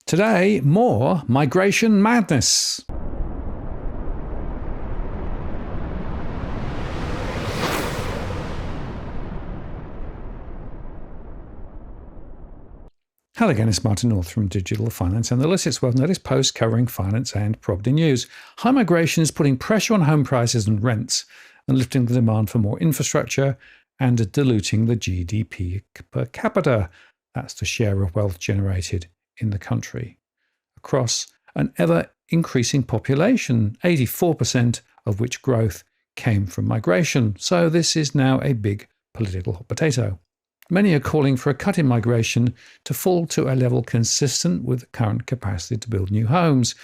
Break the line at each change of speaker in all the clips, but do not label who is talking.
Today, more migration madness. Hello again, it's Martin North from Digital Finance Analysts. It's World Notice Post covering finance and property news. High migration is putting pressure on home prices and rents and lifting the demand for more infrastructure and diluting the GDP per capita. That's the share of wealth generated in the country. Across an ever-increasing population, 84% of which growth came from migration. So this is now a big political hot potato. Many are calling for a cut in migration to fall to a level consistent with the current capacity to build new homes,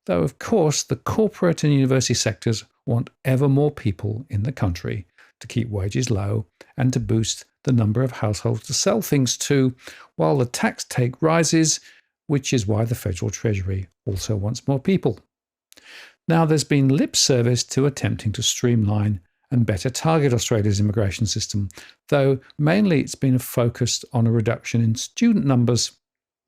though of course the corporate and university sectors want ever more people in the country to keep wages low and to boost the number of households to sell things to, while the tax take rises, which is why the Federal Treasury also wants more people. Now, there's been lip service to attempting to streamline and better target Australia's immigration system, though mainly it's been focused on a reduction in student numbers.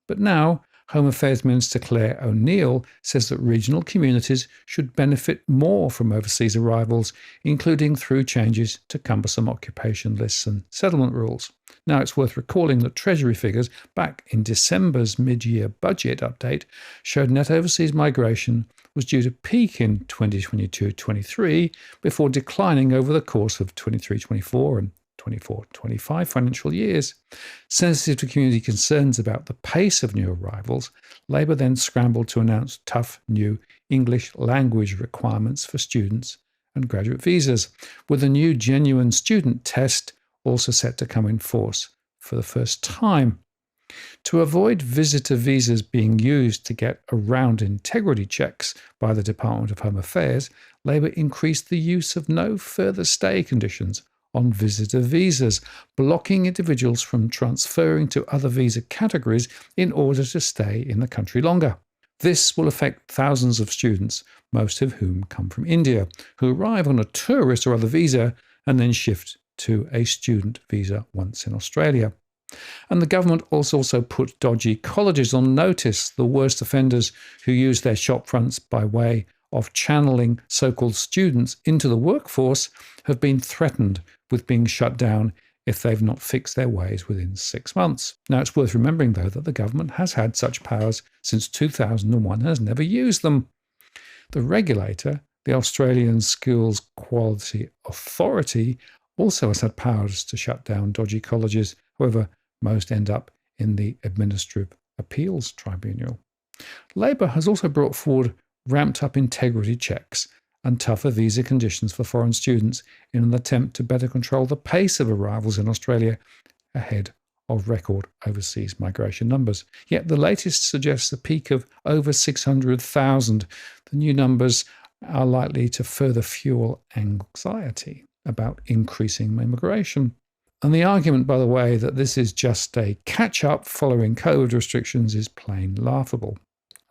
But now, Home Affairs Minister Clare O'Neil says that regional communities should benefit more from overseas arrivals, including through changes to cumbersome occupation lists and settlement rules. Now, it's worth recalling that Treasury figures back in December's mid-year budget update showed net overseas migration was due to peak in 2022-23 before declining over the course of 23-24 and 24-25 financial years. Sensitive to community concerns about the pace of new arrivals, Labor then scrambled to announce tough new English language requirements for students and graduate visas, with a new genuine student test also set to come in force for the first time. To avoid visitor visas being used to get around integrity checks by the Department of Home Affairs, Labor increased the use of no further stay conditions on visitor visas, blocking individuals from transferring to other visa categories in order to stay in the country longer. This will affect thousands of students, most of whom come from India, who arrive on a tourist or other visa and then shift to a student visa once in Australia. And the government also put dodgy colleges on notice. The worst offenders who use their shop fronts by way of channeling so-called students into the workforce have been threatened with being shut down if they've not fixed their ways within 6 months. Now, it's worth remembering, though, that the government has had such powers since 2001 and has never used them. The regulator, the Australian Schools Quality Authority, also has had powers to shut down dodgy colleges. However, most end up in the Administrative Appeals Tribunal. Labor has also brought forward ramped-up integrity checks and tougher visa conditions for foreign students in an attempt to better control the pace of arrivals in Australia ahead of record overseas migration numbers. Yet the latest suggests a peak of over 600,000. The new numbers are likely to further fuel anxiety about increasing immigration. And the argument, by the way, that this is just a catch-up following COVID restrictions is plain laughable.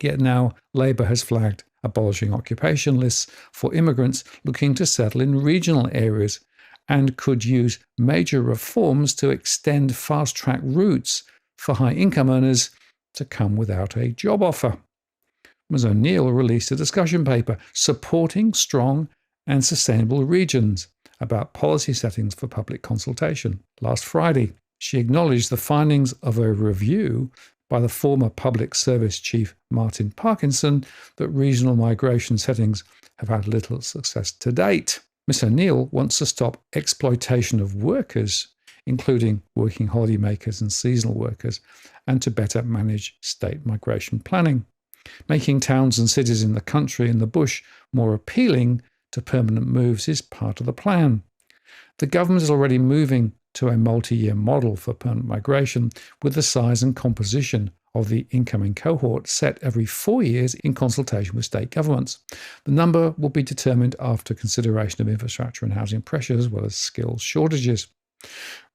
Yet now Labor has flagged abolishing occupation lists for immigrants looking to settle in regional areas and could use major reforms to extend fast-track routes for high-income earners to come without a job offer. Ms. O'Neil released a discussion paper supporting strong and sustainable regions about policy settings for public consultation. Last Friday, she acknowledged the findings of a review by the former Public Service Chief Martin Parkinson that regional migration settings have had little success to date. Ms. O'Neil wants to stop exploitation of workers, including working holidaymakers and seasonal workers, and to better manage state migration planning. Making towns and cities in the country and the bush more appealing to permanent moves is part of the plan. The government is already moving to a multi-year model for permanent migration, with the size and composition of the incoming cohort set every 4 years in consultation with state governments. The number will be determined after consideration of infrastructure and housing pressures, as well as skills shortages.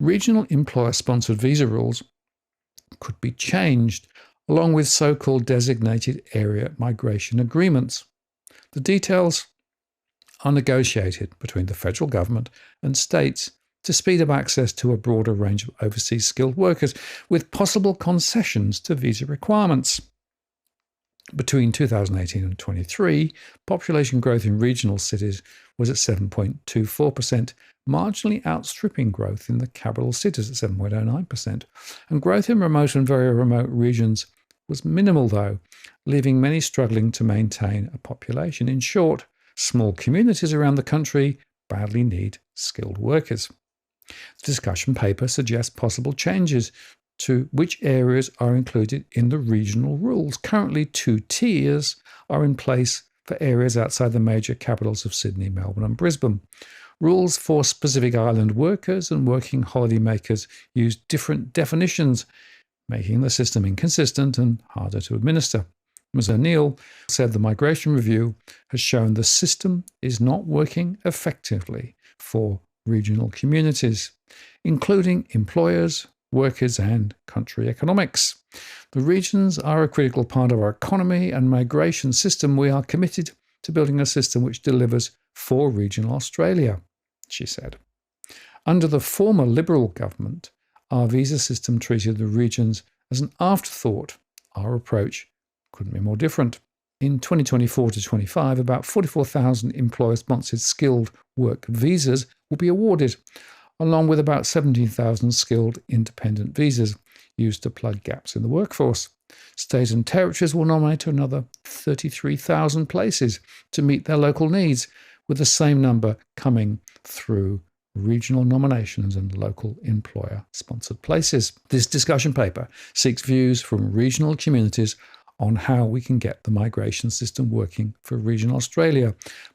Regional employer-sponsored visa rules could be changed, along with so-called designated area migration agreements. The details are negotiated between the federal government and states to speed up access to a broader range of overseas skilled workers, with possible concessions to visa requirements. Between 2018 and 23, population growth in regional cities was at 7.24%, marginally outstripping growth in the capital cities at 7.09%. And growth in remote and very remote regions was minimal, though, leaving many struggling to maintain a population. In short, small communities around the country badly need skilled workers. The discussion paper suggests possible changes to which areas are included in the regional rules. Currently, 2 tiers are in place for areas outside the major capitals of Sydney, Melbourne and Brisbane. Rules for specific island workers and working holiday makers use different definitions, making the system inconsistent and harder to administer. Ms. O'Neil said the migration review has shown the system is not working effectively for regional communities, including employers, workers and country economics. The regions are a critical part of our economy and migration system. We are committed to building a system which delivers for regional Australia, she said. Under the former Liberal government, our visa system treated the regions as an afterthought. Our approach couldn't be more different. In 2024 to 25, about 44,000 employer-sponsored skilled work visas will be awarded, along with about 17,000 skilled independent visas used to plug gaps in the workforce. States and territories will nominate another 33,000 places to meet their local needs, with the same number coming through regional nominations and local employer-sponsored places. This discussion paper seeks views from regional communities on how we can get the migration system working for regional Australia,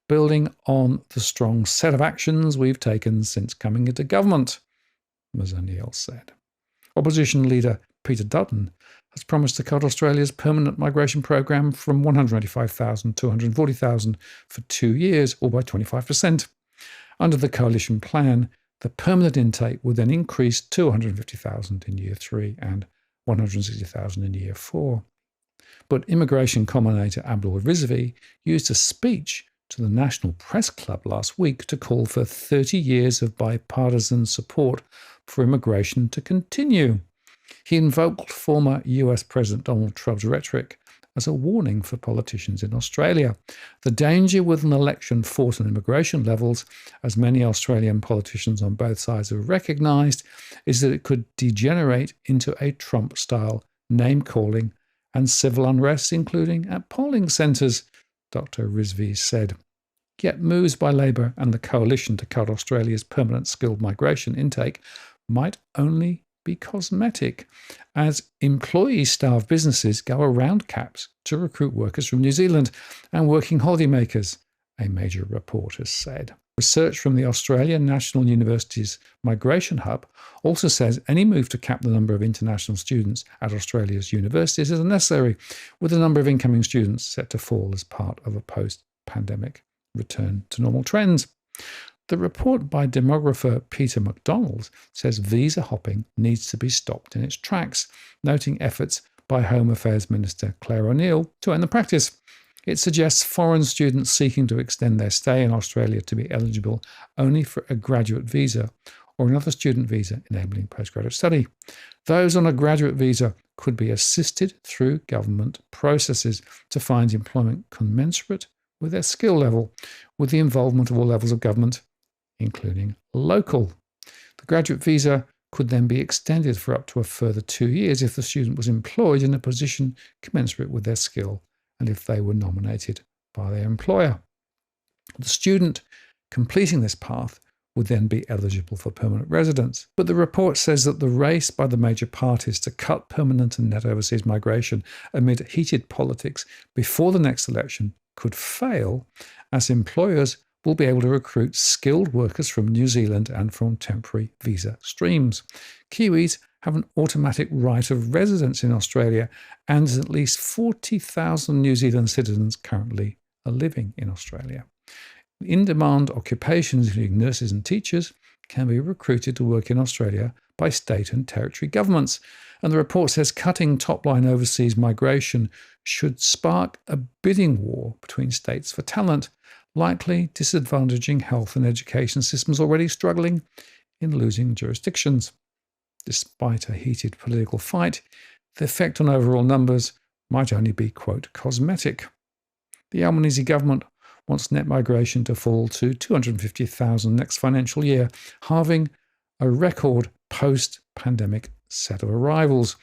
building on the strong set of actions we've taken since coming into government, Ms. O'Neil said. Opposition leader Peter Dutton has promised to cut Australia's permanent migration program from 185,000 to 140,000 for 2 years, or by 25%. Under the coalition plan, the permanent intake would then increase to 150,000 in year 3 and 160,000 in year 4. But immigration commentator Abdul Rizvi used a speech to the National Press Club last week to call for 30 years of bipartisan support for immigration to continue. He invoked former US President Donald Trump's rhetoric as a warning for politicians in Australia. The danger with an election fought on immigration levels, as many Australian politicians on both sides have recognised, is that it could degenerate into a Trump-style name-calling and civil unrest, including at polling centres, Dr. Rizvi said. Yet moves by Labor and the coalition to cut Australia's permanent skilled migration intake might only be cosmetic, as employee-starved businesses go around caps to recruit workers from New Zealand and working holidaymakers, a major report has said. Research from the Australian National University's Migration Hub also says any move to cap the number of international students at Australia's universities is unnecessary, with the number of incoming students set to fall as part of a post-pandemic return to normal trends. The report by demographer Peter McDonald says visa hopping needs to be stopped in its tracks, noting efforts by Home Affairs Minister Clare O'Neil to end the practice. It suggests foreign students seeking to extend their stay in Australia to be eligible only for a graduate visa or another student visa enabling postgraduate study. Those on a graduate visa could be assisted through government processes to find employment commensurate with their skill level, with the involvement of all levels of government, including local. The graduate visa could then be extended for up to a further 2 years if the student was employed in a position commensurate with their skill and if they were nominated by their employer. The student completing this path would then be eligible for permanent residence. But the report says that the race by the major parties to cut permanent and net overseas migration amid heated politics before the next election could fail, as employers will be able to recruit skilled workers from New Zealand and from temporary visa streams. Kiwis have an automatic right of residence in Australia, and at least 40,000 New Zealand citizens currently are living in Australia. In-demand occupations, including nurses and teachers, can be recruited to work in Australia by state and territory governments. And the report says cutting top-line overseas migration should spark a bidding war between states for talent, likely disadvantaging health and education systems already struggling in losing jurisdictions. Despite a heated political fight, the effect on overall numbers might only be, quote, cosmetic. The Albanese government wants net migration to fall to 250,000 next financial year, halving a record post-pandemic set of arrivals.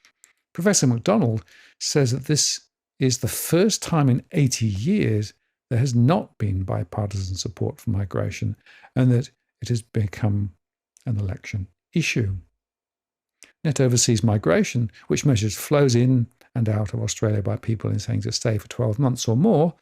Professor MacDonald says that this is the first time in 80 years there has not been bipartisan support for migration and that it has become an election issue. Net overseas migration, which measures flows in and out of Australia by people intending to stay for 12 months or more,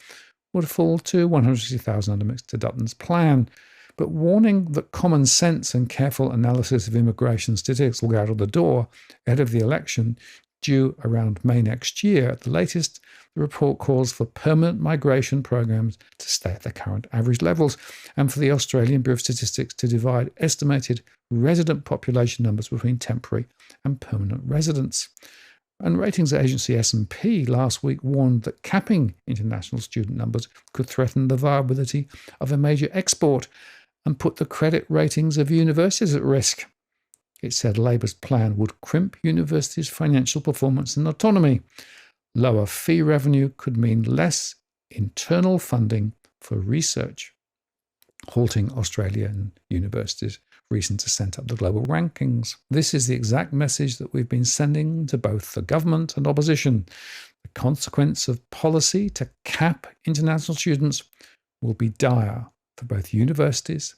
would fall to 160,000 under Mr Dutton's plan, but warning that common sense and careful analysis of immigration statistics will go out of the door ahead of the election due around May next year. At the latest, the report calls for permanent migration programs to stay at their current average levels and for the Australian Bureau of Statistics to divide estimated resident population numbers between temporary and permanent residents. And ratings agency S&P last week warned that capping international student numbers could threaten the viability of a major export and put the credit ratings of universities at risk. It said Labour's plan would crimp universities' financial performance and autonomy. Lower fee revenue could mean less internal funding for research, halting Australian universities' recent ascent up the global rankings. This is the exact message that we've been sending to both the government and opposition. The consequence of policy to cap international students will be dire for both universities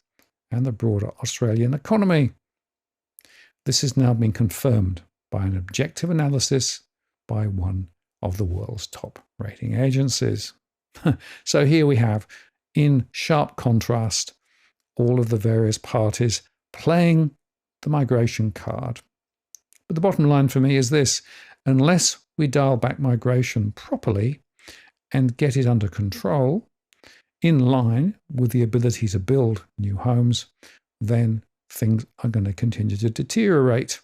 and the broader Australian economy. This has now been confirmed by an objective analysis by one of the world's top rating agencies. So here we have, in sharp contrast, all of the various parties playing the migration card. But the bottom line for me is this: unless we dial back migration properly and get it under control, in line with the ability to build new homes, then things are going to continue to deteriorate.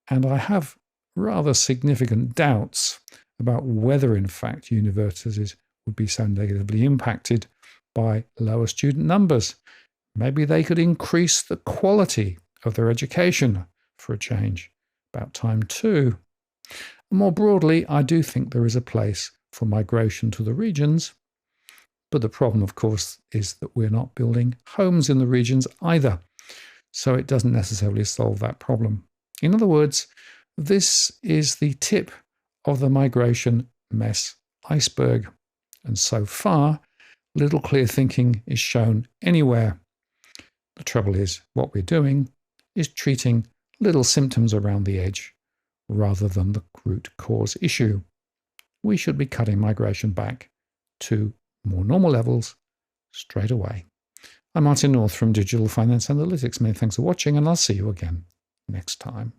And I have rather significant doubts about whether, in fact, universities would be so negatively impacted by lower student numbers. Maybe they could increase the quality of their education for a change. About time too. More broadly, I do think there is a place for migration to the regions. But the problem, of course, is that we're not building homes in the regions either. So it doesn't necessarily solve that problem. In other words, this is the tip of the migration mess iceberg. And so far, little clear thinking is shown anywhere. The trouble is, what we're doing is treating little symptoms around the edge rather than the root cause issue. We should be cutting migration back to more normal levels straight away. I'm Martin North from Digital Finance Analytics. Many thanks for watching, and I'll see you again next time.